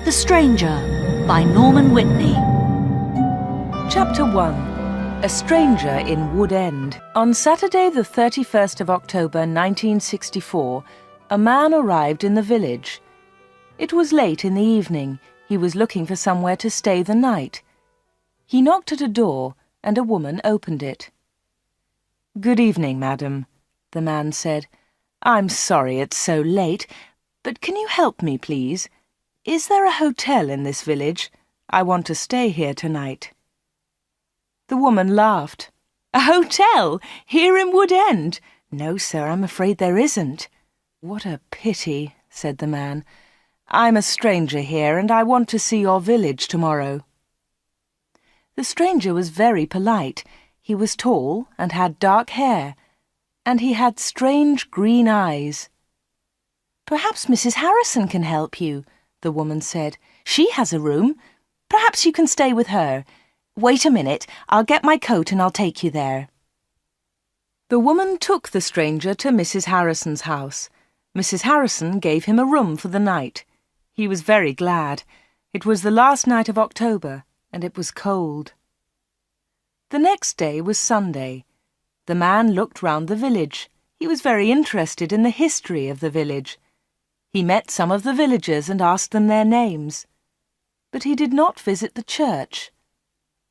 The Stranger by Norman Whitney. Chapter 1. A Stranger in Wood End. On Saturday the 31st of October 1964, a man arrived in the village. It was late in the evening. He was looking for somewhere to stay the night. He knocked at a door, and a woman opened it. "Good evening, madam," the man said. "I'm sorry it's so late, but can you help me, please? Is there a hotel in this village? I want to stay here tonight." The woman laughed. "A hotel? Here in Wood End? No, sir, I'm afraid there isn't." "What a pity," said the man. "I'm a stranger here, and I want to see your village tomorrow." The stranger was very polite. He was tall and had dark hair, and he had strange green eyes. "Perhaps Mrs. Harrison can help you," the woman said. "She has a room. Perhaps you can stay with her. Wait a minute, I'll get my coat and I'll take you there." The woman took the stranger to Mrs. Harrison's house. Mrs. Harrison gave him a room for the night. He was very glad. It was the last night of October, and it was cold. The next day was Sunday. The man looked round the village. He was very interested in the history of the village. He met some of the villagers and asked them their names. But he did not visit the church.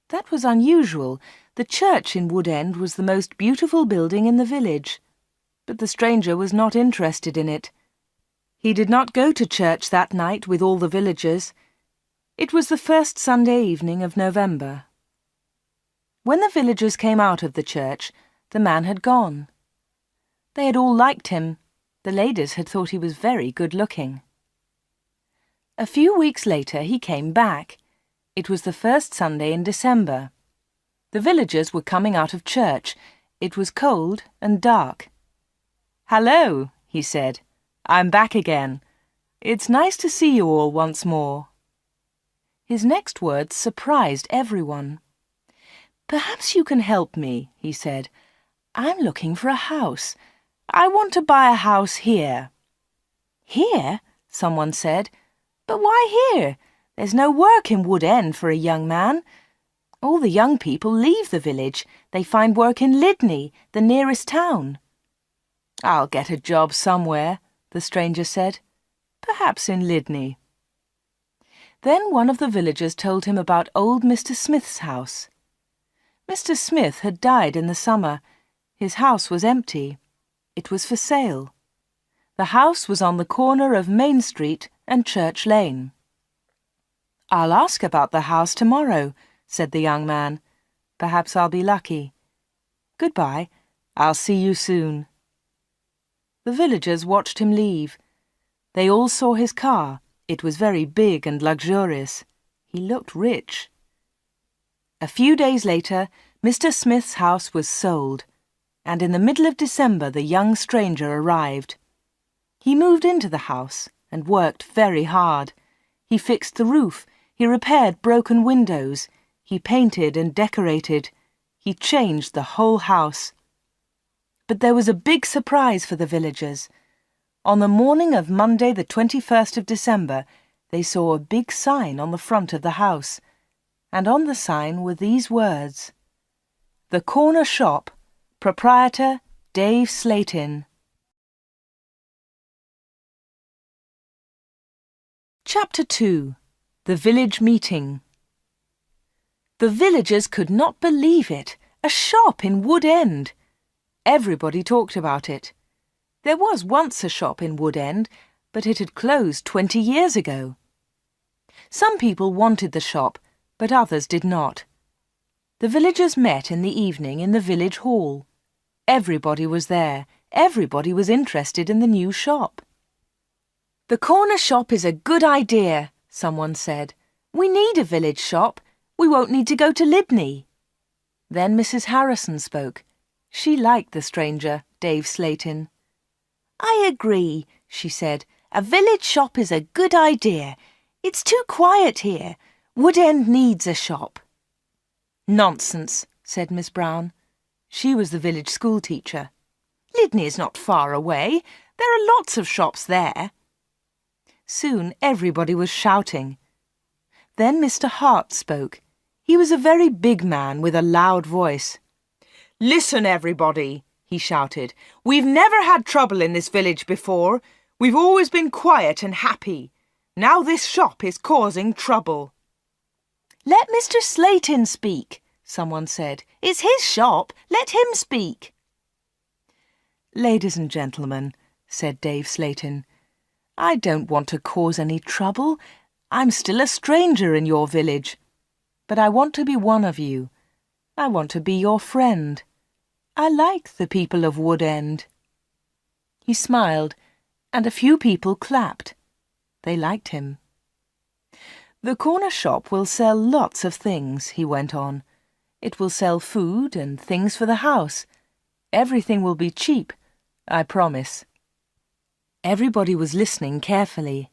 That was unusual. The church in Wood End was the most beautiful building in the village. But the stranger was not interested in it. He did not go to church that night with all the villagers. It was the first Sunday evening of November. When the villagers came out of the church, the man had gone. They had all liked him. The ladies had thought he was very good-looking. A few weeks later he came back. It was the first Sunday in December. The villagers were coming out of church. It was cold and dark. "Hello," he said. "I'm back again. It's nice to see you all once more." His next words surprised everyone. "Perhaps you can help me," he said. "I'm looking for a house. I want to buy a house here." "Here?" someone said. "But why here? There's no work in Wood End for a young man. All the young people leave the village. They find work in Lydney, the nearest town." "I'll get a job somewhere," the stranger said. "Perhaps in Lydney." Then one of the villagers told him about old Mr. Smith's house. Mr. Smith had died in the summer. His house was empty. It was for sale. The house was on the corner of Main Street and Church Lane. "I'll ask about the house tomorrow," said the young man. "Perhaps I'll be lucky. Goodbye. I'll see you soon." The villagers watched him leave. They all saw his car. It was very big and luxurious. He looked rich. A few days later, Mr. Smith's house was sold, and in the middle of December the young stranger arrived. He moved into the house and worked very hard. He fixed the roof. He repaired broken windows. He painted and decorated. He changed the whole house. But there was a big surprise for the villagers. On the morning of Monday the 21st of December, they saw a big sign on the front of the house, and on the sign were these words: "The Corner Shop, Proprietor Dave Slatin." Chapter 2. The Village Meeting. The villagers could not believe it. A shop in Wood End. Everybody talked about it. There was once a shop in Wood End, but it had closed 20 years ago. Some people wanted the shop, but others did not. The villagers met in the evening in the village hall. Everybody was there. Everybody was interested in the new shop. "The corner shop is a good idea," someone said. "We need a village shop. We won't need to go to Lydney." Then Mrs. Harrison spoke. She liked the stranger, Dave Slatin. "I agree," she said. "A village shop is a good idea. It's too quiet here. Wood End needs a shop." "Nonsense," said Miss Brown. She was the village school teacher. "Lydney is not far away. There are lots of shops there." Soon everybody was shouting. Then Mr. Hart spoke. He was a very big man with a loud voice. "Listen, everybody," he shouted. "We've never had trouble in this village before. We've always been quiet and happy. Now this shop is causing trouble." "Let Mr. Slayton speak," someone said. "It's his shop. Let him speak." "Ladies and gentlemen," said Dave Slayton, "I don't want to cause any trouble. I'm still a stranger in your village. But I want to be one of you. I want to be your friend. I like the people of Wood End." He smiled, and a few people clapped. They liked him. "The corner shop will sell lots of things," he went on. "It will sell food and things for the house. Everything will be cheap, I promise." Everybody was listening carefully.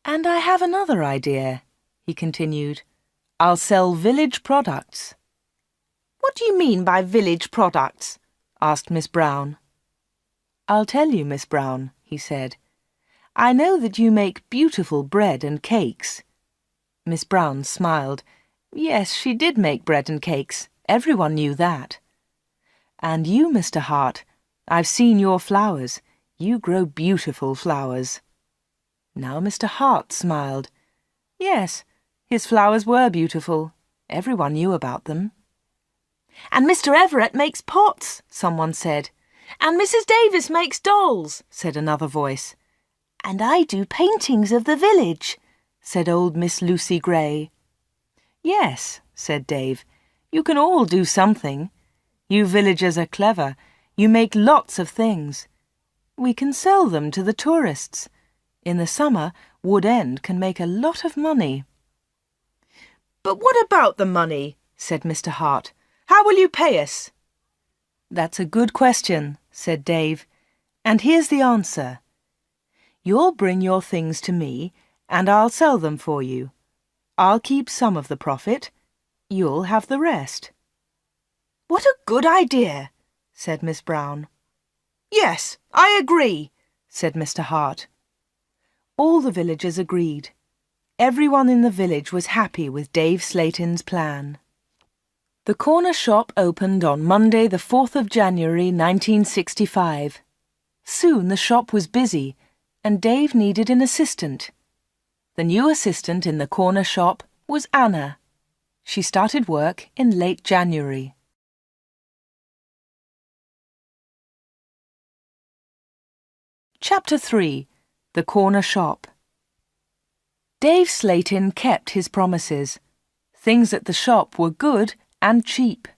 "And I have another idea," he continued. "I'll sell village products." "What do you mean by village products?" asked Miss Brown. "I'll tell you, Miss Brown," he said. "I know that you make beautiful bread and cakes." Miss Brown smiled. Yes, she did make bread and cakes. Everyone knew that. "And you, Mr. Hart, I've seen your flowers. You grow beautiful flowers." Now Mr. Hart smiled. Yes, his flowers were beautiful. Everyone knew about them. "And Mr. Everett makes pots," someone said. "And Mrs. Davis makes dolls," said another voice. "And I do paintings of the village," said old Miss Lucy Gray. "Yes," said Dave, "you can all do something. You villagers are clever. You make lots of things. We can sell them to the tourists. In the summer, Wood End can make a lot of money." "But what about the money?" said Mr. Hart. "How will you pay us?" "That's a good question," said Dave. "And here's the answer. You'll bring your things to me, and I'll sell them for you. I'll keep some of the profit. You'll have the rest." "What a good idea," said Miss Brown. "Yes, I agree," said Mr. Hart. All the villagers agreed. Everyone in the village was happy with Dave Slayton's plan. The corner shop opened on Monday the 4th of January 1965. Soon the shop was busy, and Dave needed an assistant. The new assistant in the corner shop was Anna. She started work in late January. Chapter 3. The Corner Shop. Dave Slayton kept his promises. Things at the shop were good and cheap.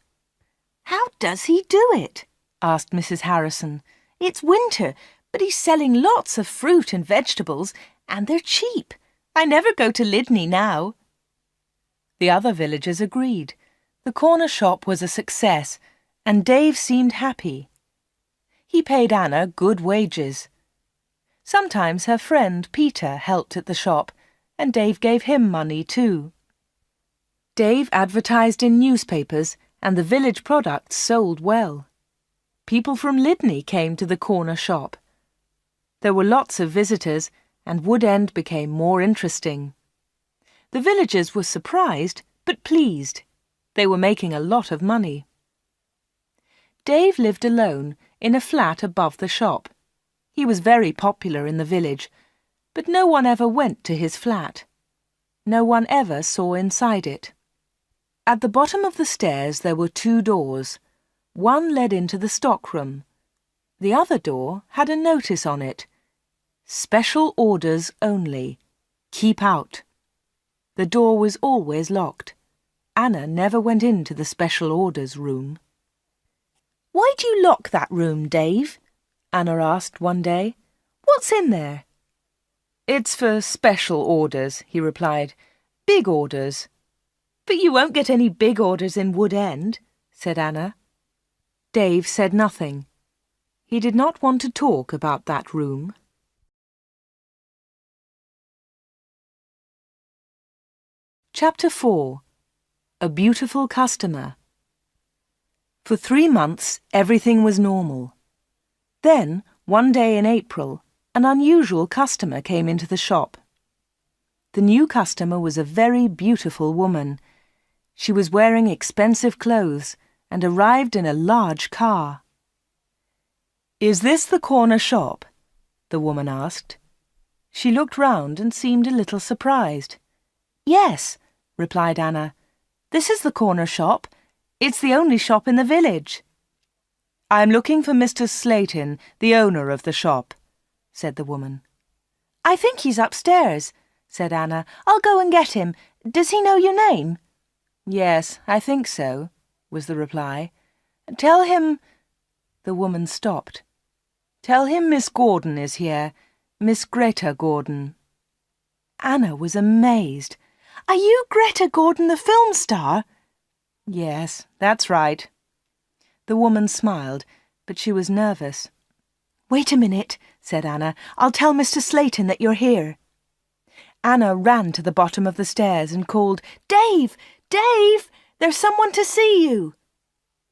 "How does he do it?" asked Mrs. Harrison. "It's winter, but he's selling lots of fruit and vegetables, and they're cheap. I never go to Lydney now." The other villagers agreed. The corner shop was a success, and Dave seemed happy. He paid Anna good wages. Sometimes her friend Peter helped at the shop, and Dave gave him money too. Dave advertised in newspapers, and the village products sold well. People from Lydney came to the corner shop. There were lots of visitors, and Wood End became more interesting. The villagers were surprised, but pleased. They were making a lot of money. Dave lived alone in a flat above the shop. He was very popular in the village, but no one ever went to his flat. No one ever saw inside it. At the bottom of the stairs there were 2 doors. One led into the stockroom. The other door had a notice on it. "Special orders only. Keep out." The door was always locked. Anna never went into the special orders room. "Why do you lock that room, Dave?" Anna asked one day. "What's in there?" "It's for special orders," he replied. "Big orders." "But you won't get any big orders in Wood End," said Anna. Dave said nothing. He did not want to talk about that room. Chapter 4. A Beautiful Customer. For 3 months, everything was normal. Then, one day in April, an unusual customer came into the shop. The new customer was a very beautiful woman. She was wearing expensive clothes and arrived in a large car. "Is this the corner shop?" the woman asked. She looked round and seemed a little surprised. "Yes," replied Anna. "This is the corner shop. It's the only shop in the village." "I'm looking for Mr. Slayton, the owner of the shop," said the woman. "I think he's upstairs," said Anna. "I'll go and get him. Does he know your name?" "Yes, I think so," was the reply. "Tell him—" The woman stopped. "Tell him Miss Gordon is here, Miss Greta Gordon." Anna was amazed. "Are you Greta Gordon, the film star?" "Yes, that's right." The woman smiled, but she was nervous. "Wait a minute," said Anna. "I'll tell Mr. Slayton that you're here." Anna ran to the bottom of the stairs and called, "Dave! Dave! There's someone to see you!"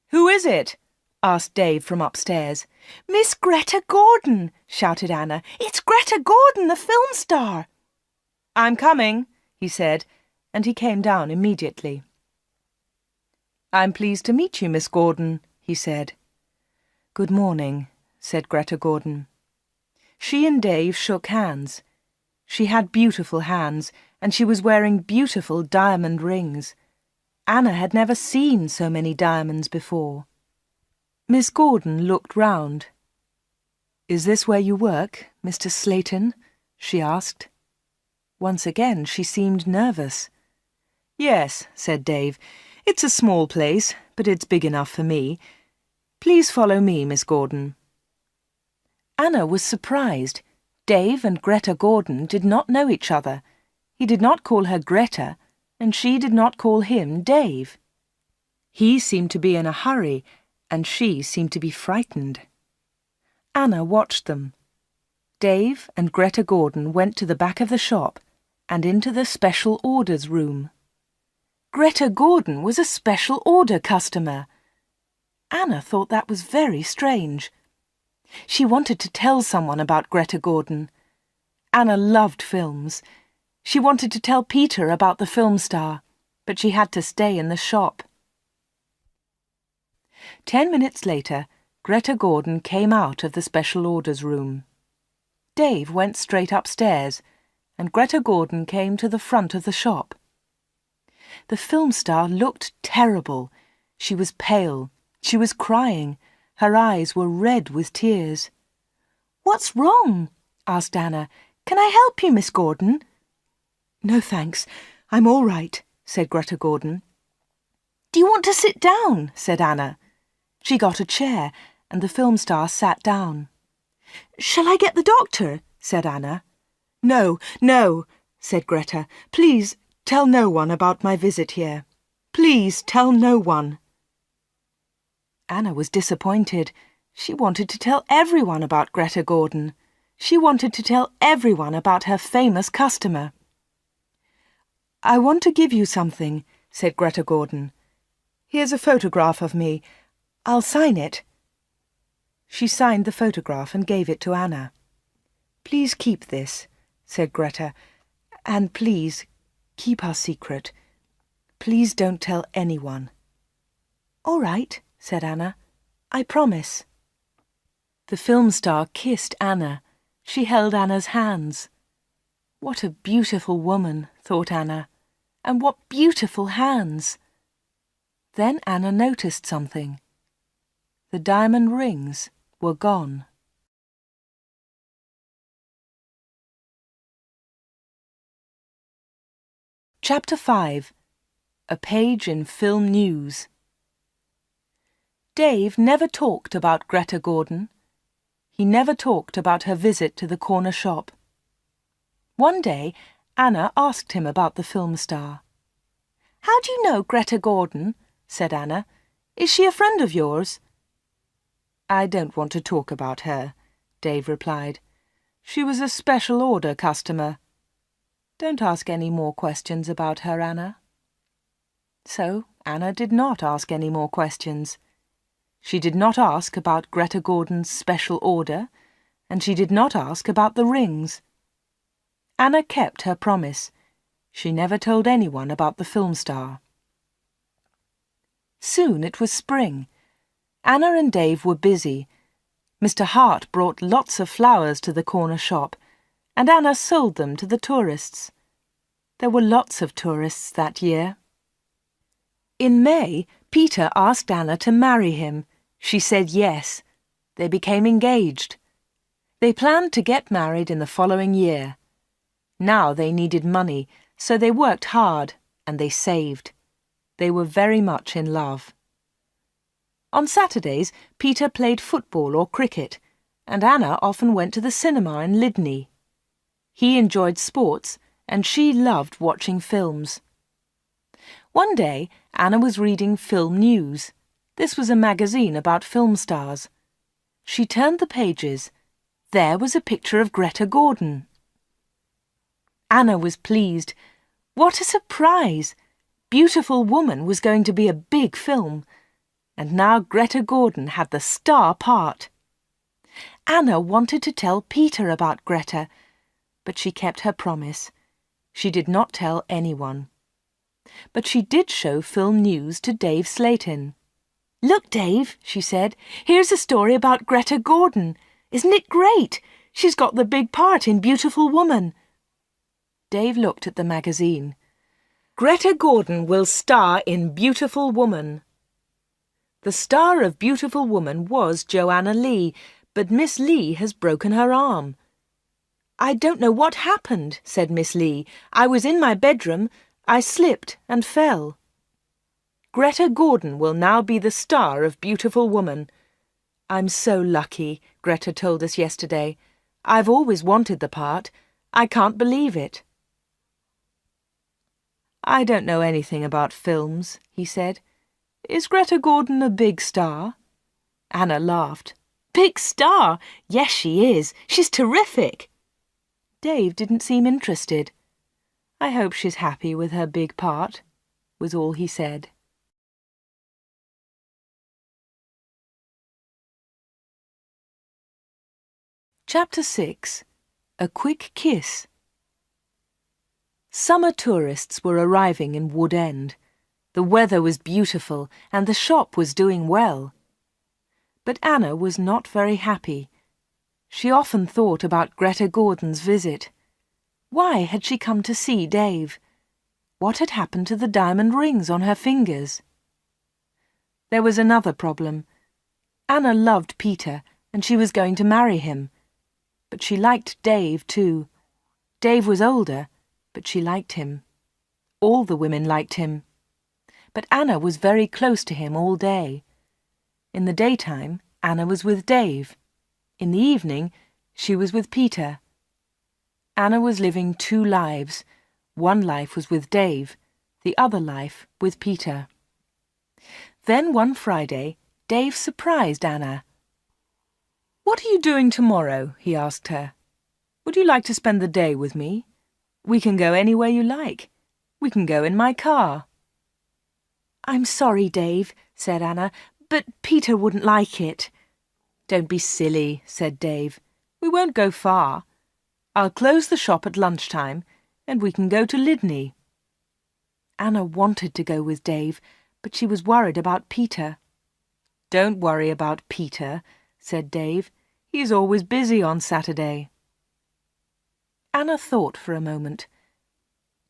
"Who is it?" asked Dave from upstairs. "Miss Greta Gordon!" shouted Anna. "It's Greta Gordon, the film star!" "I'm coming," he said, and he came down immediately. "I'm pleased to meet you, Miss Gordon," he said. "Good morning," said Greta Gordon. She and Dave shook hands. She had beautiful hands, and she was wearing beautiful diamond rings. Anna had never seen so many diamonds before. Miss Gordon looked round. "Is this where you work, Mr. Slayton?" she asked. Once again she seemed nervous. "Yes," said Dave. "It's a small place, but it's big enough for me. Please follow me, Miss Gordon." Anna was surprised. Dave and Greta Gordon did not know each other. He did not call her Greta, and she did not call him Dave. He seemed to be in a hurry, and she seemed to be frightened. Anna watched them. Dave and Greta Gordon went to the back of the shop and into the special orders room. Greta Gordon was a special order customer. Anna thought that was very strange. She wanted to tell someone about Greta Gordon. Anna loved films. She wanted to tell Peter about the film star, but she had to stay in the shop. 10 minutes later, Greta Gordon came out of the special orders room. Dave went straight upstairs, and Greta Gordon came to the front of the shop. The film star looked terrible. She was pale. She was crying. Her eyes were red with tears. "What's wrong?" asked Anna. "Can I help you, Miss Gordon?" "No, thanks. I'm all right," said Greta Gordon. "Do you want to sit down?" said Anna. She got a chair, and the film star sat down. "Shall I get the doctor?" said Anna. "No, no," said Greta. "Please tell no one about my visit here. Please tell no one." Anna was disappointed. She wanted to tell everyone about Greta Gordon. She wanted to tell everyone about her famous customer. "I want to give you something," said Greta Gordon. "Here's a photograph of me. I'll sign it." She signed the photograph and gave it to Anna. "Please keep this," said Greta, "and please keep our secret. Please don't tell anyone." "All right," said Anna. "I promise." The film star kissed Anna. She held Anna's hands. What a beautiful woman, thought Anna, and what beautiful hands. Then Anna noticed something. The diamond rings were gone. Chapter 5. A Page in Film News. Dave never talked about Greta Gordon. He never talked about her visit to the corner shop. One day, Anna asked him about the film star. "How do you know Greta Gordon?" said Anna. "Is she a friend of yours?" "I don't want to talk about her," Dave replied. "She was a special order customer. Don't ask any more questions about her, Anna." So Anna did not ask any more questions. She did not ask about Greta Gordon's special order, and she did not ask about the rings. Anna kept her promise. She never told anyone about the film star. Soon it was spring. Anna and Dave were busy. Mr. Hart brought lots of flowers to the corner shop, and Anna sold them to the tourists. There were lots of tourists that year. In May, Peter asked Anna to marry him. She said yes. They became engaged. They planned to get married in the following year. Now they needed money, so they worked hard and they saved. They were very much in love. On Saturdays, Peter played football or cricket, and Anna often went to the cinema in Lydney. He enjoyed sports, and she loved watching films. One day, Anna was reading Film News. This was a magazine about film stars. She turned the pages. There was a picture of Greta Gordon. Anna was pleased. What a surprise! Beautiful Woman was going to be a big film, and now Greta Gordon had the star part. Anna wanted to tell Peter about Greta, but she kept her promise. She did not tell anyone. But she did show Film News to Dave Slayton. "Look, Dave," she said, "here's a story about Greta Gordon. Isn't it great? She's got the big part in Beautiful Woman." Dave looked at the magazine. "Greta Gordon will star in Beautiful Woman." The star of Beautiful Woman was Joanna Lee, but Miss Lee has broken her arm. "I don't know what happened," said Miss Lee. "I was in my bedroom. I slipped and fell." Greta Gordon will now be the star of Beautiful Woman. "I'm so lucky," Greta told us yesterday. "I've always wanted the part. I can't believe it." "I don't know anything about films," he said. "Is Greta Gordon a big star?" Anna laughed. "Big star? Yes, she is. She's terrific." Dave didn't seem interested. "I hope she's happy with her big part," was all he said. Chapter 6. A Quick Kiss. Summer tourists were arriving in Wood End. The weather was beautiful and the shop was doing well. But Anna was not very happy. She often thought about Greta Gordon's visit. Why had she come to see Dave? What had happened to the diamond rings on her fingers? There was another problem. Anna loved Peter and she was going to marry him. But she liked Dave too. Dave was older, but she liked him. All the women liked him. But Anna was very close to him all day. In the daytime, Anna was with Dave. In the evening, she was with Peter. Anna was living two lives. One life was with Dave, the other life with Peter. Then one Friday, Dave surprised Anna. "What are you doing tomorrow?" he asked her. "Would you like to spend the day with me? We can go anywhere you like. We can go in my car." "I'm sorry, Dave," said Anna, "but Peter wouldn't like it." "Don't be silly," said Dave. "We won't go far. I'll close the shop at lunchtime, and we can go to Lydney." Anna wanted to go with Dave, but she was worried about Peter. "Don't worry about Peter," said Dave. "He's always busy on Saturday." Anna thought for a moment.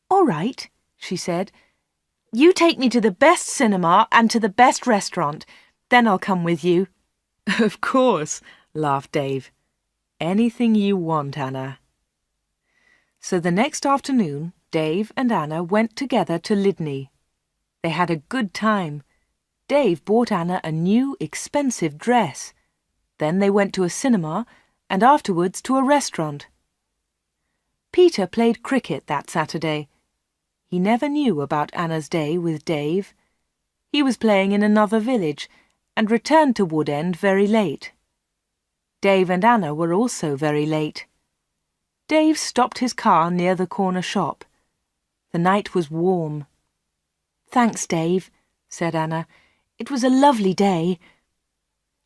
"All right," she said. "You take me to the best cinema and to the best restaurant. Then I'll come with you." "Of course," laughed Dave. "Anything you want, Anna." So the next afternoon, Dave and Anna went together to Lydney. They had a good time. Dave bought Anna a new, expensive dress. Then they went to a cinema and afterwards to a restaurant. Peter played cricket that Saturday. He never knew about Anna's day with Dave. He was playing in another village and returned to Wood End very late. Dave and Anna were also very late. Dave stopped his car near the corner shop. The night was warm. "Thanks, Dave," said Anna. "It was a lovely day."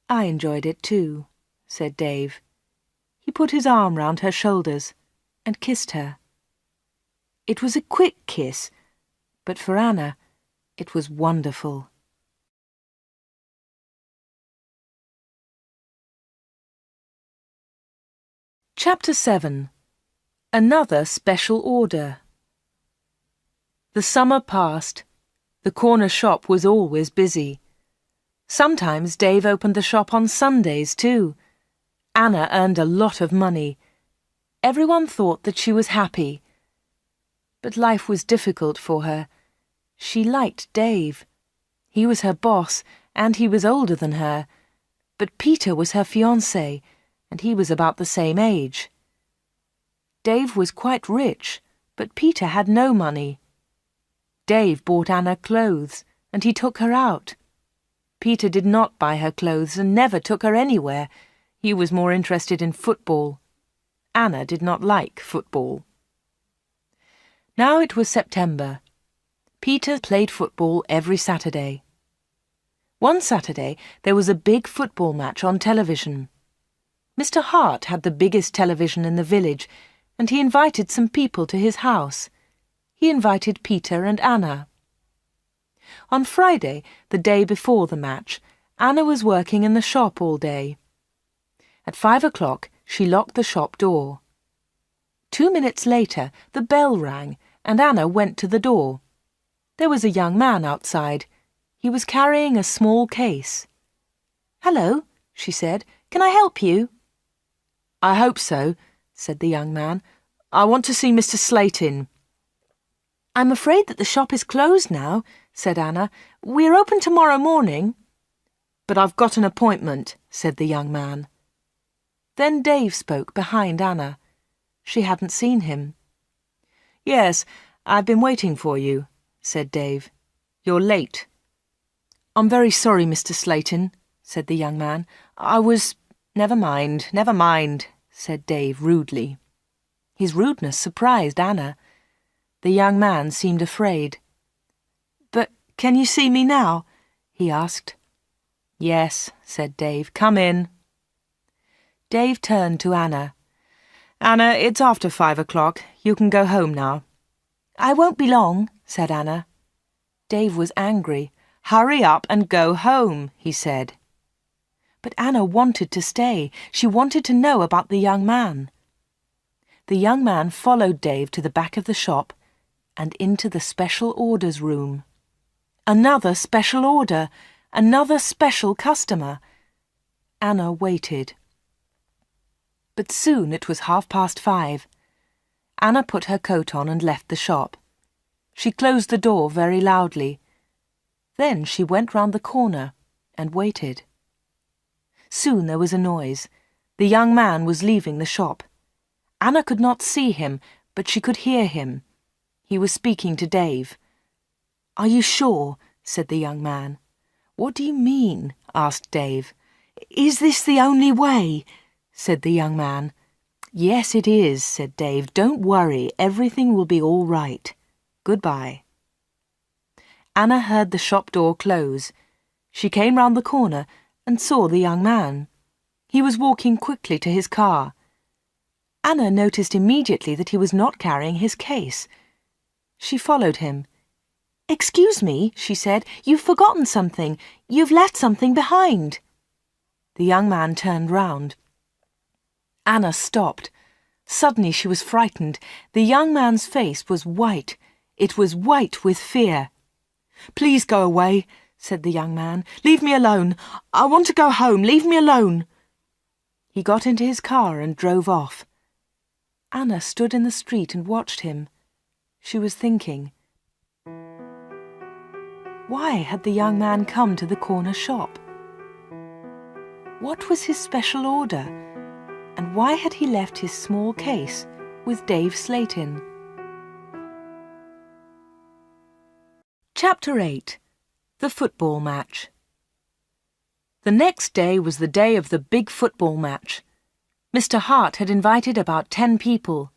"I enjoyed it too," said Dave. He put his arm round her shoulders and kissed her. It was a quick kiss, but for Anna, it was wonderful. Chapter 7. Another Special Order. The summer passed. The corner shop was always busy. Sometimes Dave opened the shop on Sundays too. Anna earned a lot of money. Everyone thought that she was happy. But life was difficult for her. She liked Dave. He was her boss, and he was older than her. But Peter was her fiancé, and he was about the same age. Dave was quite rich, but Peter had no money. Dave bought Anna clothes, and he took her out. Peter did not buy her clothes and never took her anywhere. He was more interested in football. Anna did not like football. Now it was September. Peter played football every Saturday. One Saturday there was a big football match on television. Mr. Hart had the biggest television in the village, and he invited some people to his house. He invited Peter and Anna. On Friday, the day before the match, Anna was working in the shop all day. At 5 o'clock, she locked the shop door. 2 minutes later, the bell rang, and Anna went to the door. There was a young man outside. He was carrying a small case. "Hello," she said. "Can I help you?" "I hope so," said the young man. "I want to see Mr. Slayton." "I'm afraid that the shop is closed now," said Anna. "We're open tomorrow morning." "But I've got an appointment," said the young man. Then Dave spoke behind Anna. She hadn't seen him. "Yes, I've been waiting for you," said Dave. "You're late." "I'm very sorry, Mr. Slayton," said the young man. Never mind, said Dave rudely. His rudeness surprised Anna. The young man seemed afraid. "But can you see me now?" he asked. "Yes," said Dave. "Come in." Dave turned to Anna. "Anna, it's after 5 o'clock. You can go home now." "I won't be long," said Anna. Dave was angry. "Hurry up and go home," he said. But Anna wanted to stay. She wanted to know about the young man. The young man followed Dave to the back of the shop and into the special orders room. Another special order, another special customer. Anna waited. But soon it was 5:30. Anna put her coat on and left the shop. She closed the door very loudly. Then she went round the corner and waited. Soon there was a noise. The young man was leaving the shop. Anna could not see him, but she could hear him. He was speaking to Dave. "Are you sure?" said the young man. "What do you mean?" asked Dave. "Is this the only way?" said the young man. "Yes, it is," said Dave. "Don't worry, everything will be all right. Goodbye." Anna heard the shop door close. She came round the corner and saw the young man. He was walking quickly to his car. Anna noticed immediately that he was not carrying his case. She followed him. "Excuse me," she said, "you've forgotten something. You've left something behind." The young man turned round. Anna stopped. Suddenly she was frightened. The young man's face was white. It was white with fear. "Please go away," said the young man. "Leave me alone. I want to go home. Leave me alone." He got into his car and drove off. Anna stood in the street and watched him. She was thinking. Why had the young man come to the corner shop? What was his special order? And why had he left his small case with Dave Slayton? Chapter 8. The Football Match. The next day was the day of the big football match. Mr. Hart had invited about 10 people.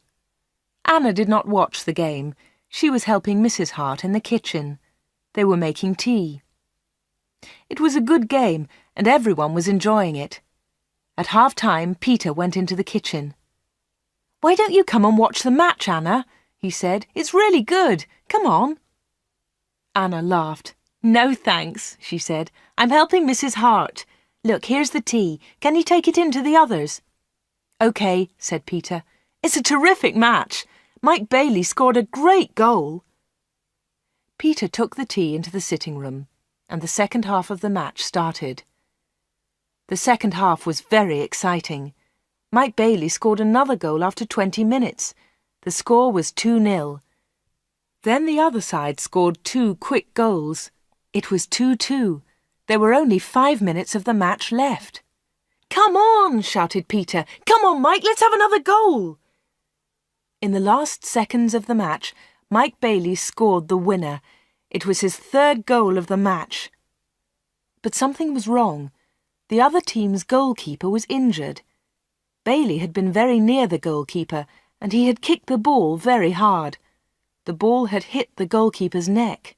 Anna did not watch the game. She was helping Mrs. Hart in the kitchen. They were making tea. It was a good game, and everyone was enjoying it. At half-time, Peter went into the kitchen. "Why don't you come and watch the match, Anna?" he said. It's really good. Come on. Anna laughed. No, thanks, she said. I'm helping Mrs. Hart. Look, here's the tea. Can you take it in to the others? OK, said Peter. It's a terrific match. Mike Bailey scored a great goal. Peter took the tea into the sitting room, and the second half of the match started. The second half was very exciting. Mike Bailey scored another goal after 20 minutes. The score was 2-0. Then the other side scored 2 quick goals. It was 2-2. There were only 5 minutes of the match left. Come on, shouted Peter. Come on, Mike, let's have another goal. In the last seconds of the match, Mike Bailey scored the winner. It was his 3rd goal of the match. But something was wrong. The other team's goalkeeper was injured. Bailey had been very near the goalkeeper, and he had kicked the ball very hard. The ball had hit the goalkeeper's neck.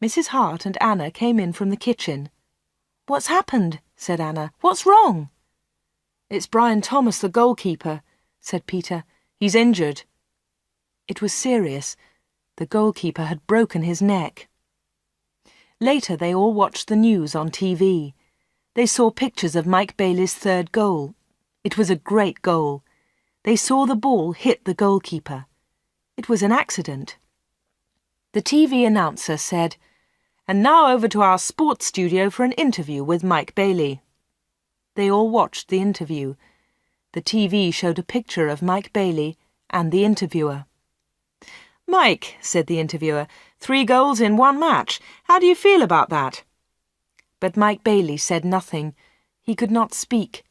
Mrs. Hart and Anna came in from the kitchen. What's happened? Said Anna. What's wrong? It's Brian Thomas, the goalkeeper, said Peter. He's injured. It was serious. The goalkeeper had broken his neck. Later they all watched the news on TV. They saw pictures of Mike Bailey's 3rd goal. It was a great goal. They saw the ball hit the goalkeeper. It was an accident. The TV announcer said, "And now over to our sports studio for an interview with Mike Bailey." They all watched the interview. The TV showed a picture of Mike Bailey and the interviewer. "Mike," said the interviewer, 3 goals in 1 match. How do you feel about that?" But Mike Bailey said nothing. He could not speak.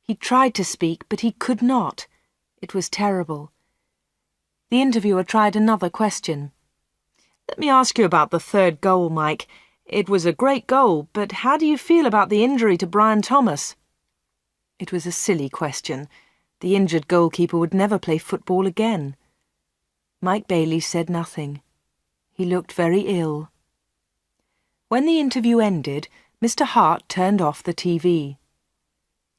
He tried to speak, but he could not. It was terrible. The interviewer tried another question. "Let me ask you about the 3rd goal, Mike. It was a great goal, but how do you feel about the injury to Brian Thomas?" It was a silly question. The injured goalkeeper would never play football again. Mike Bailey said nothing. He looked very ill. When the interview ended, Mr. Hart turned off the TV.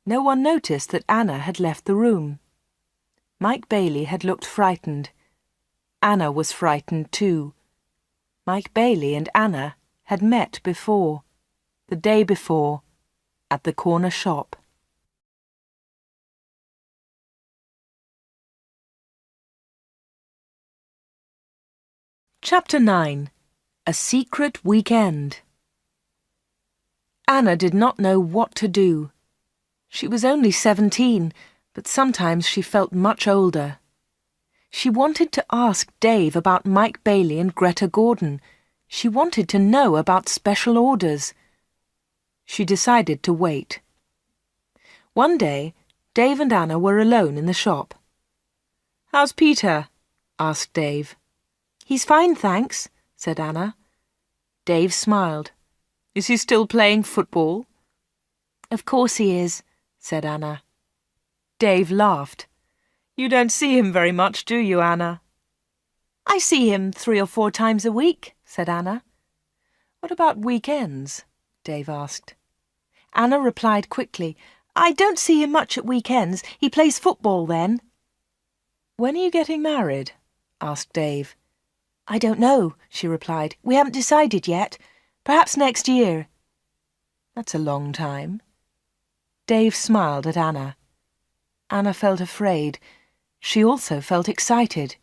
No one noticed that Anna had left the room. Mike Bailey had looked frightened. Anna was frightened too. Mike Bailey and Anna had met before, the day before, at the corner shop. Chapter 9. A Secret Weekend. Anna did not know what to do. She was only 17, but sometimes she felt much older. She wanted to ask Dave about Mike Bailey and Greta Gordon. She wanted to know about special orders. She decided to wait. One day, Dave and Anna were alone in the shop. "How's Peter?" asked Dave. "He's fine, thanks," said Anna. Dave smiled. "Is he still playing football?" "Of course he is," said Anna. Dave laughed. "You don't see him very much, do you, Anna?" "I see him 3 or 4 times a week," said Anna. "What about weekends?" Dave asked. Anna replied quickly, "I don't see him much at weekends. He plays football then." "When are you getting married?" asked Dave. "I don't know," she replied. "We haven't decided yet. Perhaps next year." "That's a long time." Dave smiled at Anna. Anna felt afraid. She also felt excited.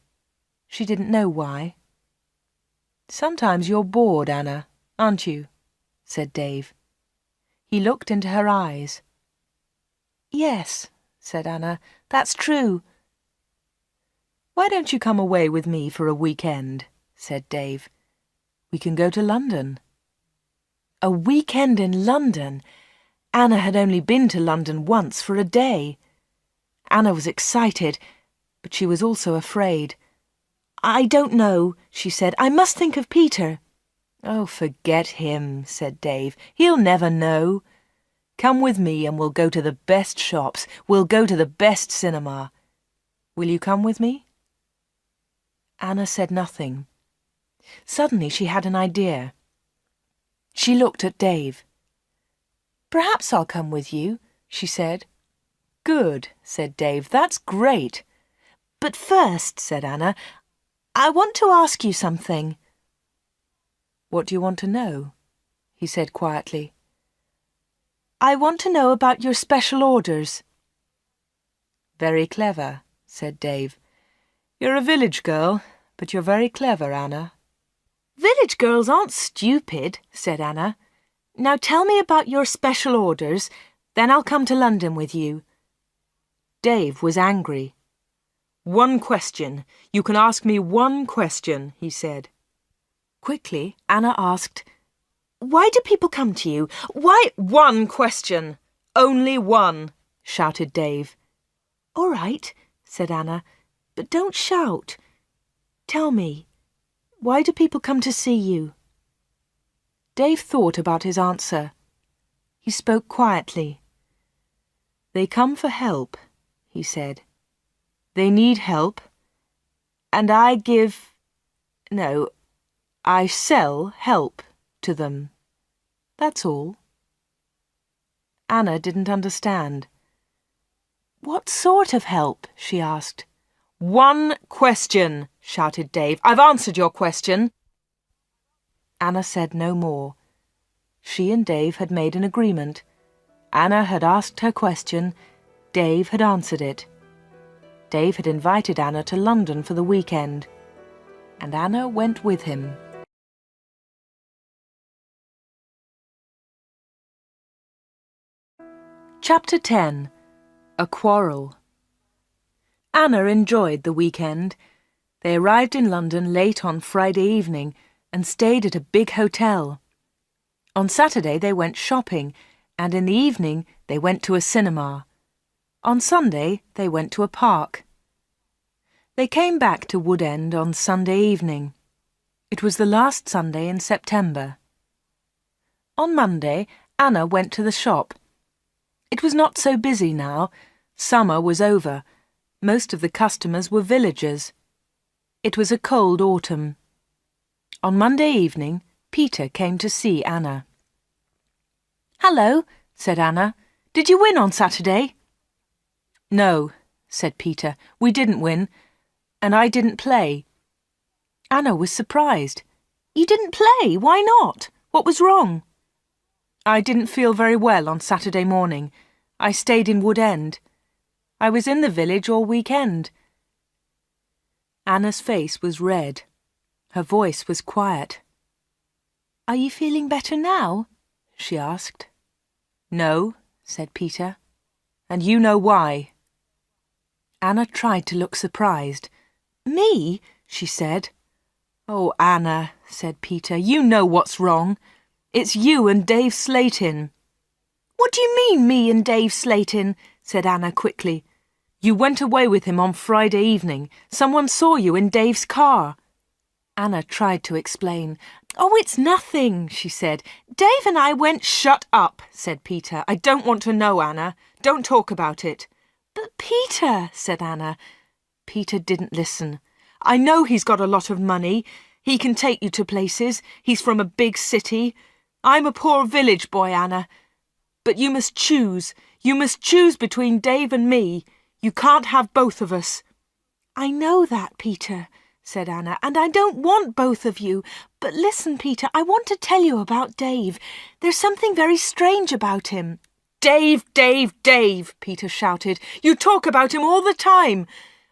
She didn't know why. "Sometimes you're bored, Anna, aren't you?" said Dave. He looked into her eyes. "Yes," said Anna, "that's true." "Why don't you come away with me for a weekend?" said Dave. "We can go to London." A weekend in London! Anna had only been to London once for a day. Anna was excited, but she was also afraid. "I don't know," she said. "I must think of Peter." "Oh, forget him," said Dave. "He'll never know. Come with me and we'll go to the best shops. We'll go to the best cinema. Will you come with me?" Anna said nothing. Suddenly she had an idea. She looked at Dave. "Perhaps I'll come with you," she said. "Good," said Dave. "That's great." "But first," said Anna, I want to ask you something." "What do you want to know?" he said quietly. "I want to know about your special orders." "Very clever," said Dave. "You're a village girl, but you're very clever, Anna." "Village girls aren't stupid," said Anna. "Now tell me about your special orders, then I'll come to London with you." Dave was angry. "One question. You can ask me one question," he said. Quickly, Anna asked, "Why do people come to you? Why—" "One question! Only one!" shouted Dave. "All right," said Anna, "but don't shout. Tell me, why do people come to see you?" Dave thought about his answer. He spoke quietly. "They come for help," he said. "They need help, and I sell help to them. That's all." Anna didn't understand. "What sort of help?" she asked. "One question," shouted Dave. "I've answered your question." Anna said no more. She and Dave had made an agreement. Anna had asked her question. Dave had answered it. Dave had invited Anna to London for the weekend, and Anna went with him. Chapter 10. A Quarrel. Anna enjoyed the weekend. They arrived in London late on Friday evening and stayed at a big hotel. On Saturday they went shopping, and in the evening they went to a cinema. On Sunday they went to a park. They came back to Wood End on Sunday evening. It was the last Sunday in September. On Monday, Anna went to the shop. It was not so busy now. Summer was over. Most of the customers were villagers. It was a cold autumn. On Monday evening, Peter came to see Anna. "Hello," said Anna. "Did you win on Saturday?" "No," said Peter. "We didn't win, and I didn't play." Anna was surprised. "You didn't play? Why not? What was wrong?" "I didn't feel very well on Saturday morning. I stayed in Wood End. I was in the village all weekend." Anna's face was red. Her voice was quiet. "Are you feeling better now?" she asked. "No," said Peter, "and you know why." Anna tried to look surprised. "Me?" she said. "Oh, Anna," said Peter, "you know what's wrong. It's you and Dave Slatin." "What do you mean, me and Dave Slatin?" said Anna quickly. "You went away with him on Friday evening. Someone saw you in Dave's car." Anna tried to explain. "Oh, it's nothing," she said. "Dave and I went—" "Shut up," said Peter. "I don't want to know, Anna. Don't talk about it." "But Peter," said Anna. Peter didn't listen. "I know he's got a lot of money. He can take you to places. He's from a big city. I'm a poor village boy, Anna. But you must choose. You must choose between Dave and me. You can't have both of us." "I know that, Peter," said Anna, "and I don't want both of you. But listen, Peter, I want to tell you about Dave. There's something very strange about him." "Dave, Dave, Dave," Peter shouted. "You talk about him all the time.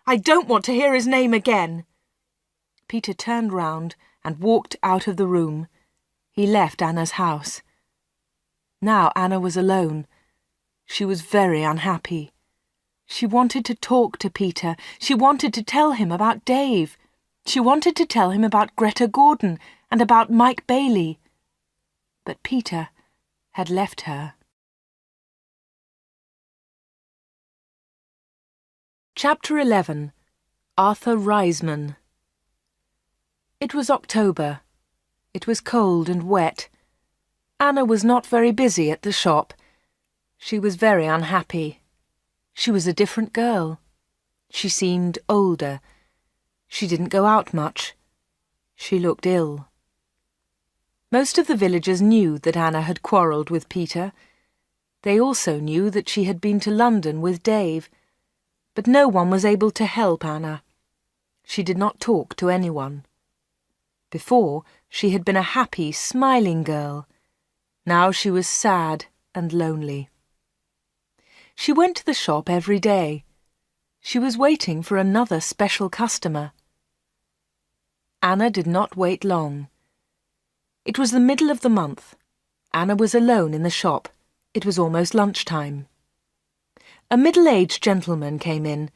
I don't want to hear his name again." Peter turned round and walked out of the room. He left Anna's house. Now Anna was alone. She was very unhappy. She wanted to talk to Peter. She wanted to tell him about Dave. She wanted to tell him about Greta Gordon and about Mike Bailey. But Peter had left her. Chapter 11. Arthur Reisman. It was October. It was cold and wet. Anna was not very busy at the shop. She was very unhappy. She was a different girl. She seemed older. She didn't go out much. She looked ill. Most of the villagers knew that Anna had quarrelled with Peter. They also knew that she had been to London with Dave. But no one was able to help Anna. She did not talk to anyone. Before, she had been a happy, smiling girl. Now she was sad and lonely. She went to the shop every day. She was waiting for another special customer. Anna did not wait long. It was the middle of the month. Anna was alone in the shop. It was almost lunchtime. A middle-aged gentleman came in.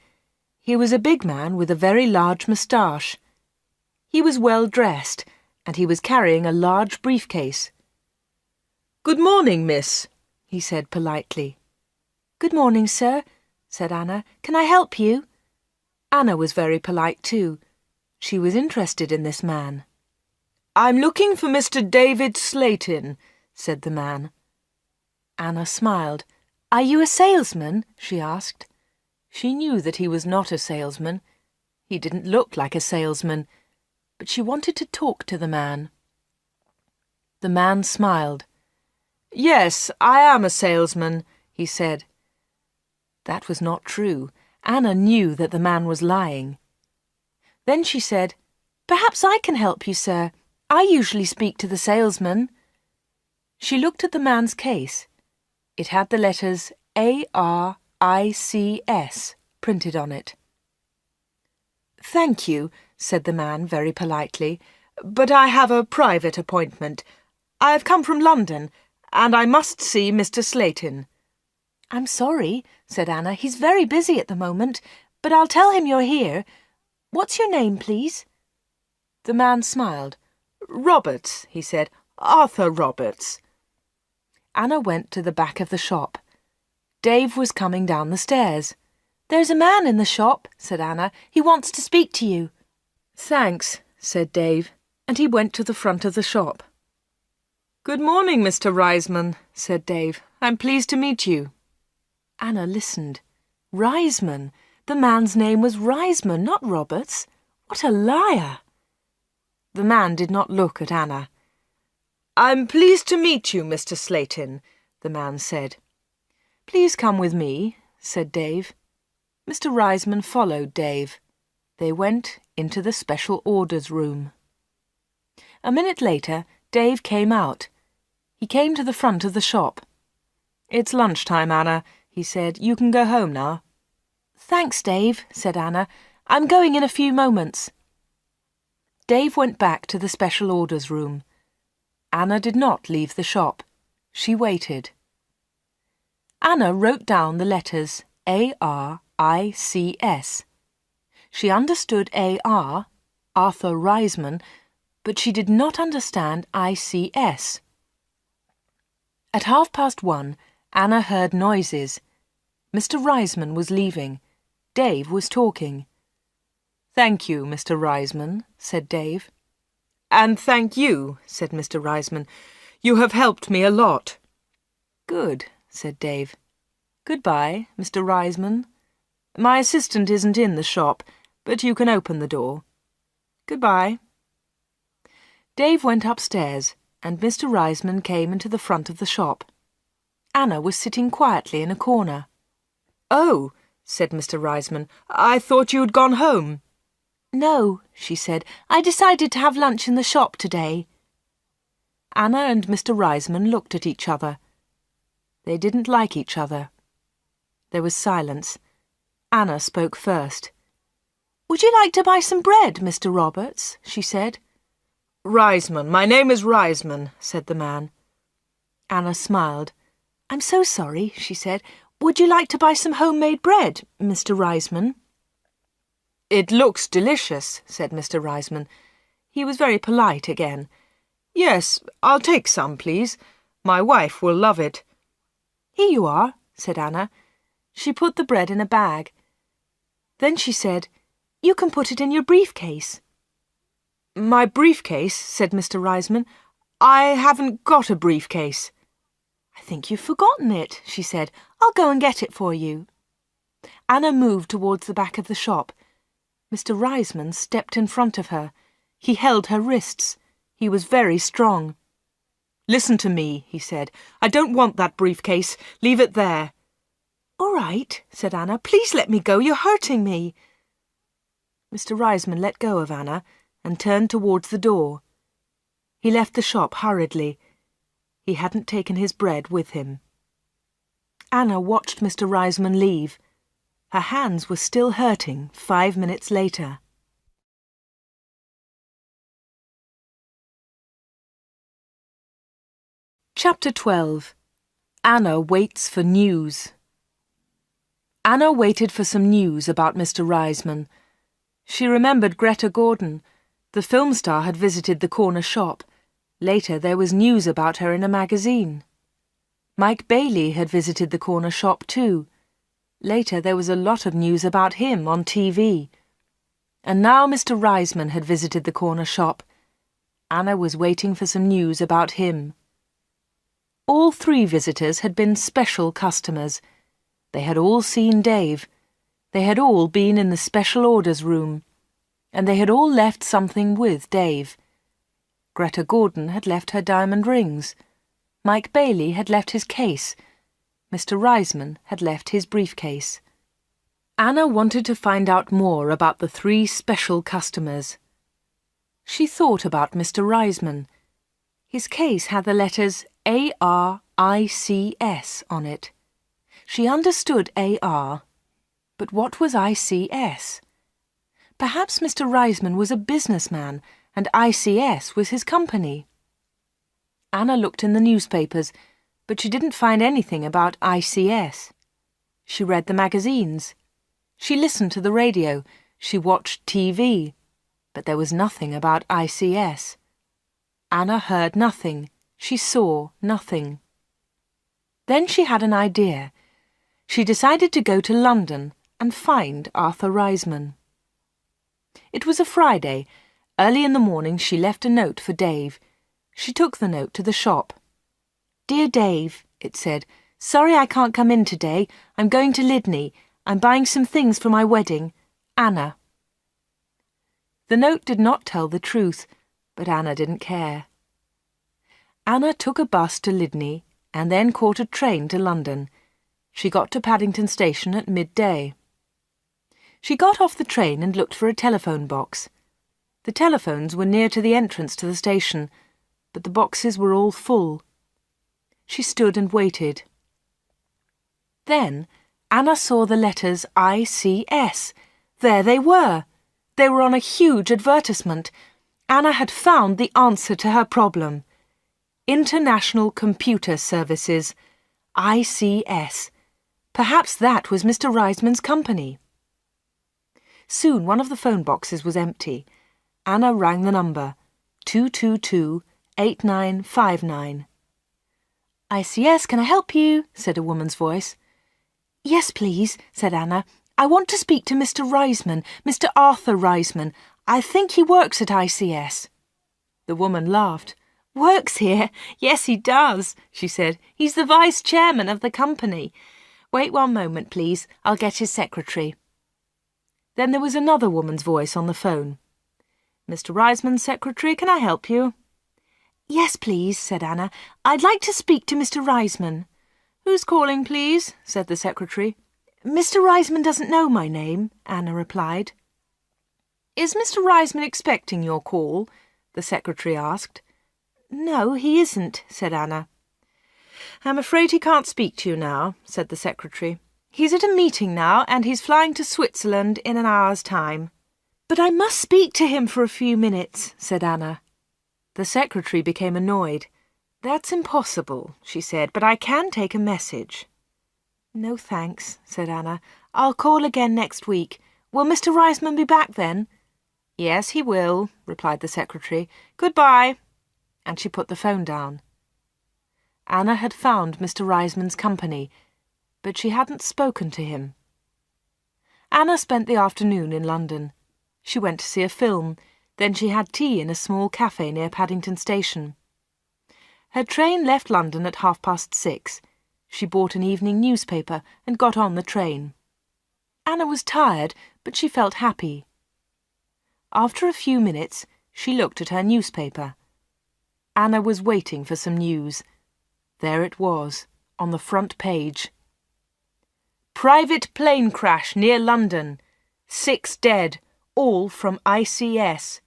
He was a big man with a very large moustache. He was well dressed, and he was carrying a large briefcase. "Good morning, miss," he said politely. "Good morning, sir," said Anna. "Can I help you?" Anna was very polite too. She was interested in this man. "I'm looking for Mr. David Slayton," said the man. Anna smiled. "Are you a salesman?" she asked. She knew that he was not a salesman. He didn't look like a salesman, but she wanted to talk to the man. The man smiled. "Yes, I am a salesman," he said. That was not true. Anna knew that the man was lying. Then she said, "Perhaps I can help you, sir. I usually speak to the salesman." She looked at the man's case. It had the letters ARICS printed on it. "Thank you," said the man very politely, "but I have a private appointment. I have come from London, and I must see Mr. Slayton." "I'm sorry," said Anna. "He's very busy at the moment, but I'll tell him you're here. What's your name, please?" The man smiled. "Roberts," he said. "Arthur Roberts." Anna went to the back of the shop. Dave was coming down the stairs. "There's a man in the shop," said Anna. "He wants to speak to you." "Thanks," said Dave, and he went to the front of the shop. "Good morning, Mr. Reisman," said Dave. "I'm pleased to meet you." Anna listened. Reisman! The man's name was Reisman, not Roberts. What a liar! The man did not look at Anna. "I'm pleased to meet you, Mr. Slayton," the man said. "Please come with me," said Dave. Mr. Reisman followed Dave. They went into the special orders room. A minute later, Dave came out. He came to the front of the shop. "It's lunchtime, Anna," he said. "You can go home now." "Thanks, Dave," said Anna. "I'm going in a few moments." Dave went back to the special orders room. Anna did not leave the shop. She waited. Anna wrote down the letters ARICS. She understood AR, Arthur Reisman, but she did not understand ICS. At 1:30, Anna heard noises. Mr. Reisman was leaving. Dave was talking. "Thank you, Mr. Reisman," said Dave. "And thank you," said Mr. Reisman. "You have helped me a lot." "Good," said Dave. "Goodbye, Mr. Reisman. My assistant isn't in the shop, but you can open the door. Goodbye." Dave went upstairs, and Mr. Reisman came into the front of the shop. Anna was sitting quietly in a corner. "Oh," said Mr. Reisman, "I thought you had gone home." "No," she said. "I decided to have lunch in the shop today." Anna and Mr. Reisman looked at each other. They didn't like each other. There was silence. Anna spoke first. "Would you like to buy some bread, Mr. Roberts?" she said. "Reisman, my name is Reisman," said the man. Anna smiled. "I'm so sorry," she said. "Would you like to buy some homemade bread, Mr. Reisman?" "It looks delicious," said Mr. Reisman. He was very polite again. "Yes, I'll take some, please. My wife will love it." "Here you are," said Anna. She put the bread in a bag. Then she said, "You can put it in your briefcase." "My briefcase?" said Mr. Reisman. "I haven't got a briefcase." "I think you've forgotten it," she said. "I'll go and get it for you." Anna moved towards the back of the shop. Mr. Reisman stepped in front of her. He held her wrists. He was very strong. "Listen to me," he said. "I don't want that briefcase. Leave it there." "All right," said Anna. "Please let me go. You're hurting me." Mr. Reisman let go of Anna and turned towards the door. He left the shop hurriedly. He hadn't taken his bread with him. Anna watched Mr. Reisman leave. Her hands were still hurting 5 minutes later. Chapter 12. Anna waits for news. Anna waited for some news about Mr. Reisman. She remembered Greta Gordon. The film star had visited the corner shop. Later there was news about her in a magazine. Mike Bailey had visited the corner shop too. Later there was a lot of news about him on TV. And now Mr. Reisman had visited the corner shop. Anna was waiting for some news about him. All 3 visitors had been special customers. They had all seen Dave. They had all been in the special orders room. And they had all left something with Dave. Greta Gordon had left her diamond rings. Mike Bailey had left his case. Mr. Reisman had left his briefcase. Anna wanted to find out more about the 3 special customers. She thought about Mr. Reisman. His case had the letters ARICS on it. She understood AR, but what was ICS? Perhaps Mr. Reisman was a businessman and ICS was his company. Anna looked in the newspapers, but she didn't find anything about ICS. She read the magazines. She listened to the radio. She watched TV. But there was nothing about ICS. Anna heard nothing. She saw nothing. Then she had an idea. She decided to go to London and find Arthur Reisman. It was a Friday. Early in the morning she left a note for Dave. She took the note to the shop. "Dear Dave," it said, "sorry I can't come in today. I'm going to Lydney. I'm buying some things for my wedding. Anna." The note did not tell the truth, but Anna didn't care. Anna took a bus to Lydney and then caught a train to London. She got to Paddington Station at midday. She got off the train and looked for a telephone box. The telephones were near to the entrance to the station, but the boxes were all full. She stood and waited. Then Anna saw the letters ICS. There they were. They were on a huge advertisement. Anna had found the answer to her problem. International Computer Services, ICS. Perhaps that was Mr. Reisman's company. Soon one of the phone boxes was empty. Anna rang the number, 222-8959. "ICS, can I help you?" said a woman's voice. "Yes, please," said Anna. "I want to speak to Mr. Reisman, Mr. Arthur Reisman. I think he works at ICS." The woman laughed. "Works here? Yes, he does," she said. "He's the vice chairman of the company. Wait one moment, please. I'll get his secretary." Then there was another woman's voice on the phone. "Mr. Reisman's secretary, can I help you?" "Yes, please," said Anna. "I'd like to speak to Mr. Reisman." "Who's calling, please?" said the secretary. "Mr. Reisman doesn't know my name," Anna replied. "Is Mr. Reisman expecting your call?" the secretary asked. "No, he isn't," said Anna. "I'm afraid he can't speak to you now," said the secretary. "He's at a meeting now, and he's flying to Switzerland in an hour's time." "But I must speak to him for a few minutes," said Anna. The secretary became annoyed. "That's impossible," she said, "but I can take a message." "No thanks," said Anna. "I'll call again next week. Will Mr. Reisman be back then?" "Yes, he will," replied the secretary. "Goodbye." And she put the phone down. Anna had found Mr. Reisman's company, but she hadn't spoken to him. Anna spent the afternoon in London. She went to see a film, then she had tea in a small cafe near Paddington Station. Her train left London at 6:30. She bought an evening newspaper and got on the train. Anna was tired, but she felt happy. After a few minutes, she looked at her newspaper. Anna was waiting for some news. There it was, on the front page. "Private plane crash near London. 6 dead, all from ICS.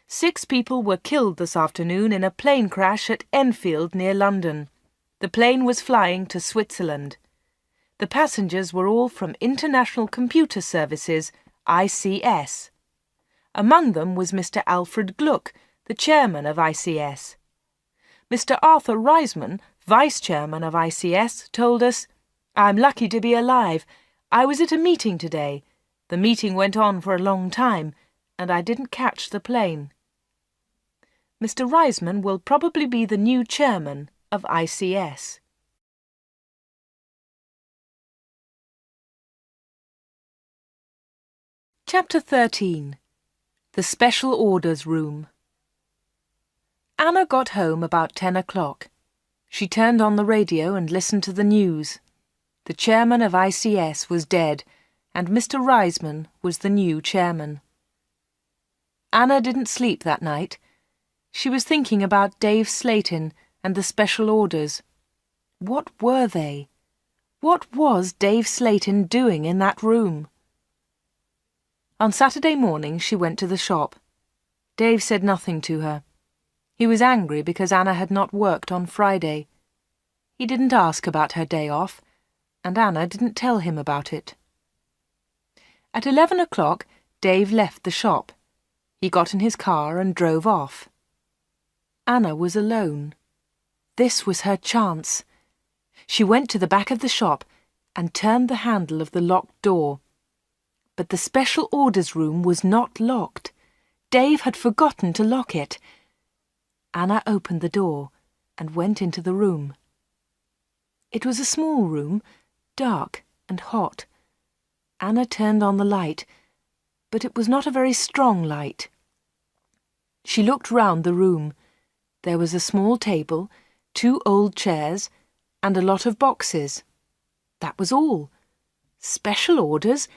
6 people were killed this afternoon in a plane crash at Enfield near London. The plane was flying to Switzerland. The passengers were all from International Computer Services, ICS. Among them was Mr. Alfred Gluck, the chairman of ICS. Mr. Arthur Reisman, vice-chairman of ICS, told us, "I'm lucky to be alive. I was at a meeting today. The meeting went on for a long time, and I didn't catch the plane." Mr. Reisman will probably be the new chairman of ICS. Chapter 13. The Special Orders Room. Anna got home about 10 o'clock. She turned on the radio and listened to the news. The chairman of ICS was dead, and Mr. Reisman was the new chairman. Anna didn't sleep that night. She was thinking about Dave Slayton and the special orders. What were they? What was Dave Slayton doing in that room? On Saturday morning she went to the shop. Dave said nothing to her. He was angry because Anna had not worked on Friday. He didn't ask about her day off, and Anna didn't tell him about it. At 11 o'clock, Dave left the shop. He got in his car and drove off. Anna was alone. This was her chance. She went to the back of the shop and turned the handle of the locked door. But the special orders room was not locked. Dave had forgotten to lock it. Anna opened the door and went into the room. It was a small room, dark and hot. Anna turned on the light, but it was not a very strong light. She looked round the room. There was a small table, 2 old chairs, and a lot of boxes. That was all. Special orders?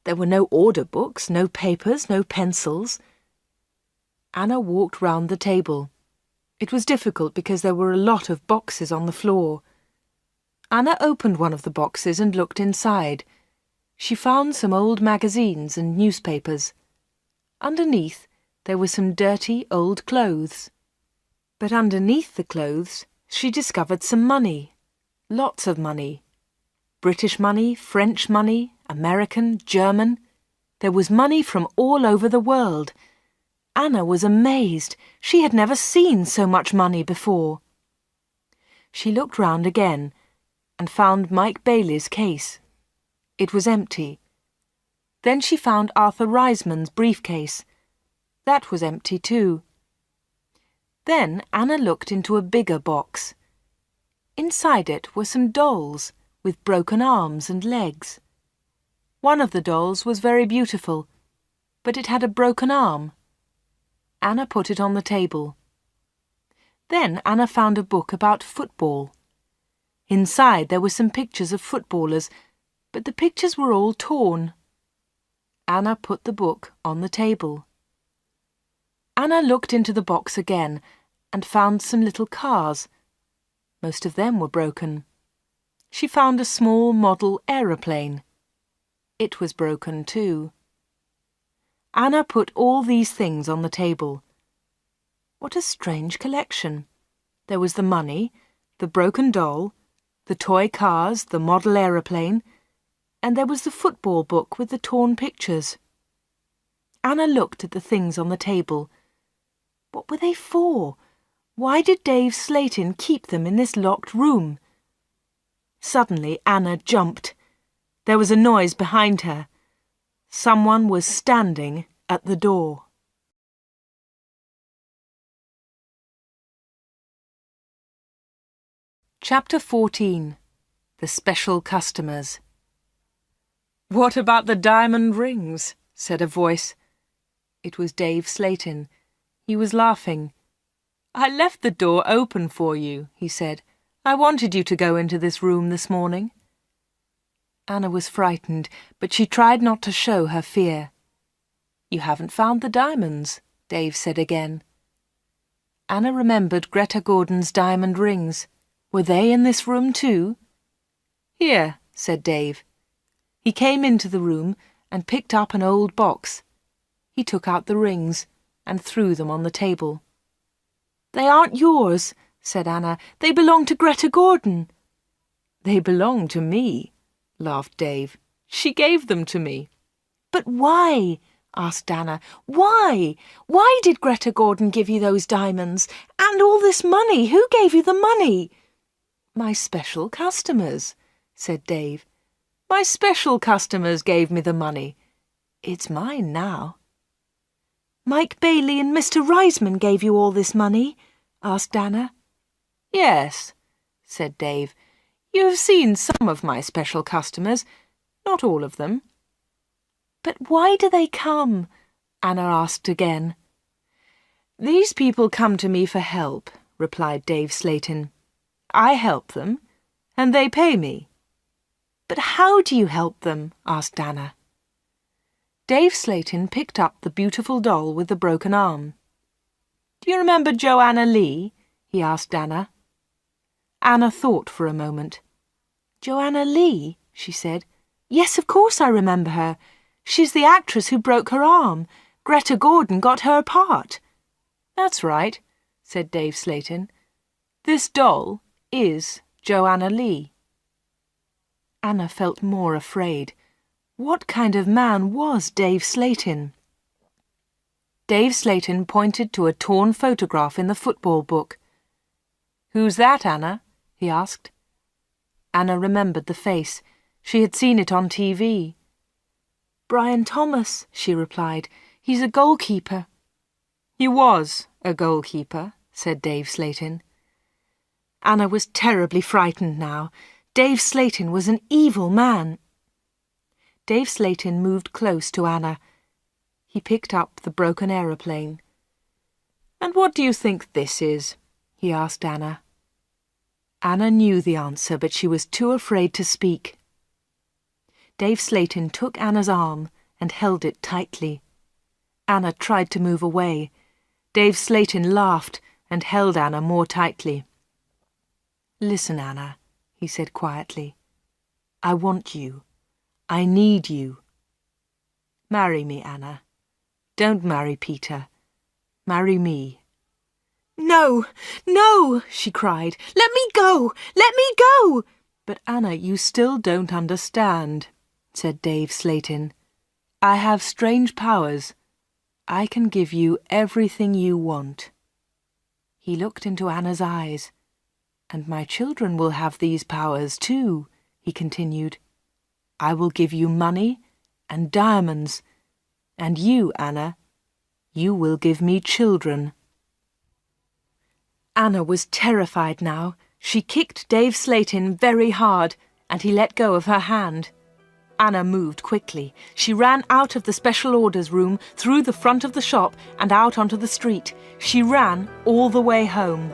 There were no order books, no papers, no pencils. Anna walked round the table. It was difficult because there were a lot of boxes on the floor. Anna opened one of the boxes and looked inside. She found some old magazines and newspapers. Underneath, there were some dirty old clothes. But underneath the clothes, she discovered some money. Lots of money. British money, French money, American, German. There was money from all over the world. Anna was amazed. She had never seen so much money before. She looked round again and found Mike Bailey's case. It was empty. Then she found Arthur Reisman's briefcase. That was empty too. Then Anna looked into a bigger box. Inside it were some dolls with broken arms and legs. One of the dolls was very beautiful, but it had a broken arm. Anna put it on the table. Then Anna found a book about football. Inside there were some pictures of footballers, but the pictures were all torn. Anna put the book on the table. Anna looked into the box again and found some little cars. Most of them were broken. She found a small model aeroplane. It was broken too. Anna put all these things on the table. What a strange collection. There was the money, the broken doll, the toy cars, the model aeroplane, and there was the football book with the torn pictures. Anna looked at the things on the table. What were they for? Why did Dave Slayton keep them in this locked room? Suddenly Anna jumped. There was a noise behind her. Someone was standing at the door. Chapter 14. The Special Customers. "What about the diamond rings?" said a voice. It was Dave Slayton. He was laughing. "I left the door open for you," he said. "I wanted you to go into this room this morning." Anna was frightened, but she tried not to show her fear. "You haven't found the diamonds," Dave said again. Anna remembered Greta Gordon's diamond rings. Were they in this room too? "Here," said Dave. He came into the room and picked up an old box. He took out the rings and threw them on the table. "They aren't yours," said Anna. "They belong to Greta Gordon." "They belong to me," laughed Dave. "She gave them to me." "But why?" asked Anna. "Why? Why did Greta Gordon give you those diamonds? And all this money? Who gave you the money?" "My special customers," said Dave. "My special customers gave me the money. It's mine now." "Mike Bailey and Mr. Reisman gave you all this money?" asked Anna. "Yes," said Dave. "You have seen some of my special customers, not all of them." "But why do they come?" Anna asked again. "These people come to me for help," replied Dave Slayton. "I help them, and they pay me." "But how do you help them?" asked Anna. Dave Slayton picked up the beautiful doll with the broken arm. "Do you remember Joanna Lee?" he asked Anna. Anna thought for a moment. "Joanna Lee?" she said. "Yes, of course I remember her. She's the actress who broke her arm. Greta Gordon got her part." "That's right," said Dave Slayton. "This doll is Joanna Lee." Anna felt more afraid. What kind of man was Dave Slayton? Dave Slayton pointed to a torn photograph in the football book. "Who's that, Anna?" he asked. Anna remembered the face. She had seen it on TV. "Brian Thomas," she replied. "He's a goalkeeper." "He was a goalkeeper," said Dave Slayton. Anna was terribly frightened now. Dave Slayton was an evil man. Dave Slayton moved close to Anna. He picked up the broken aeroplane. "And what do you think this is?" he asked Anna. Anna knew the answer, but she was too afraid to speak. Dave Slayton took Anna's arm and held it tightly. Anna tried to move away. Dave Slayton laughed and held Anna more tightly. "Listen, Anna," he said quietly. "I want you. I need you. Marry me, Anna. Don't marry Peter. Marry me." "No, no," she cried. "Let me go! Let me go!" "But Anna, you still don't understand," said Dave Slayton. "I have strange powers. I can give you everything you want." He looked into Anna's eyes. "And my children will have these powers too," he continued. "I will give you money and diamonds, and you, Anna, you will give me children." Anna was terrified now. She kicked Dave Slayton very hard, and he let go of her hand. Anna moved quickly. She ran out of the special orders room, through the front of the shop, and out onto the street. She ran all the way home.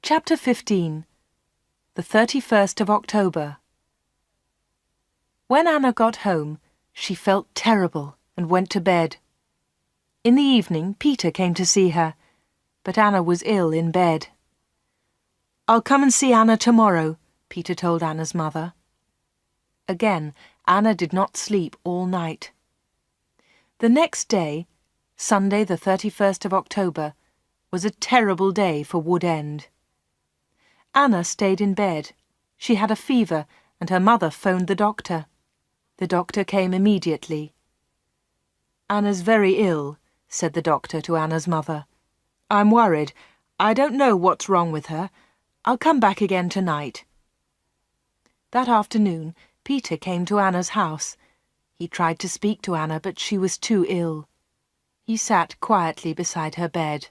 Chapter 15. The 31st of October. When Anna got home, she felt terrible and went to bed. In the evening, Peter came to see her, but Anna was ill in bed. "I'll come and see Anna tomorrow," Peter told Anna's mother. Again, Anna did not sleep all night. The next day, Sunday the 31st of October, was a terrible day for Wood End. Anna stayed in bed. She had a fever, and her mother phoned the doctor. The doctor came immediately. "Anna's very ill," said the doctor to Anna's mother. "I'm worried. I don't know what's wrong with her. I'll come back again tonight." That afternoon, Peter came to Anna's house. He tried to speak to Anna, but she was too ill. He sat quietly beside her bed.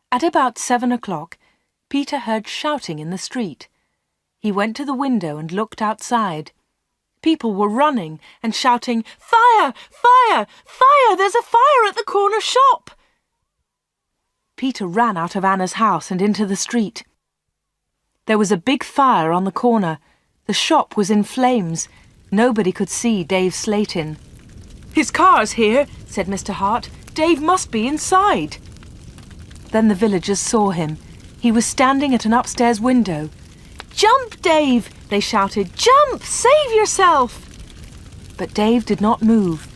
At about 7 o'clock, Peter heard shouting in the street. He went to the window and looked outside. People were running and shouting, "Fire! Fire! Fire! There's a fire at the corner shop!" Peter ran out of Anna's house and into the street. There was a big fire on the corner. The shop was in flames. Nobody could see Dave Slayton. "His car's here," said Mr. Hart. "Dave must be inside." Then the villagers saw him. He was standing at an upstairs window. "Jump, Dave!" they shouted. "Jump! Save yourself!" But Dave did not move.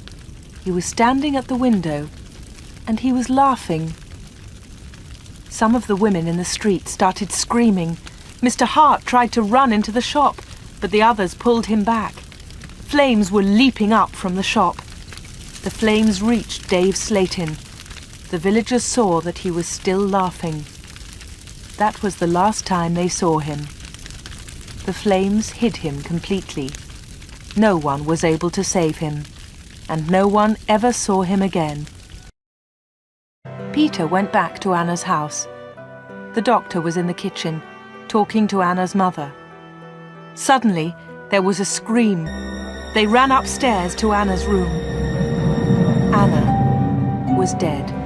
He was standing at the window, and he was laughing. Some of the women in the street started screaming. Mr. Hart tried to run into the shop, but the others pulled him back. Flames were leaping up from the shop. The flames reached Dave Slayton. The villagers saw that he was still laughing. That was the last time they saw him. The flames hid him completely. No one was able to save him, and no one ever saw him again. Peter went back to Anna's house. The doctor was in the kitchen, talking to Anna's mother. Suddenly, there was a scream. They ran upstairs to Anna's room. Anna was dead.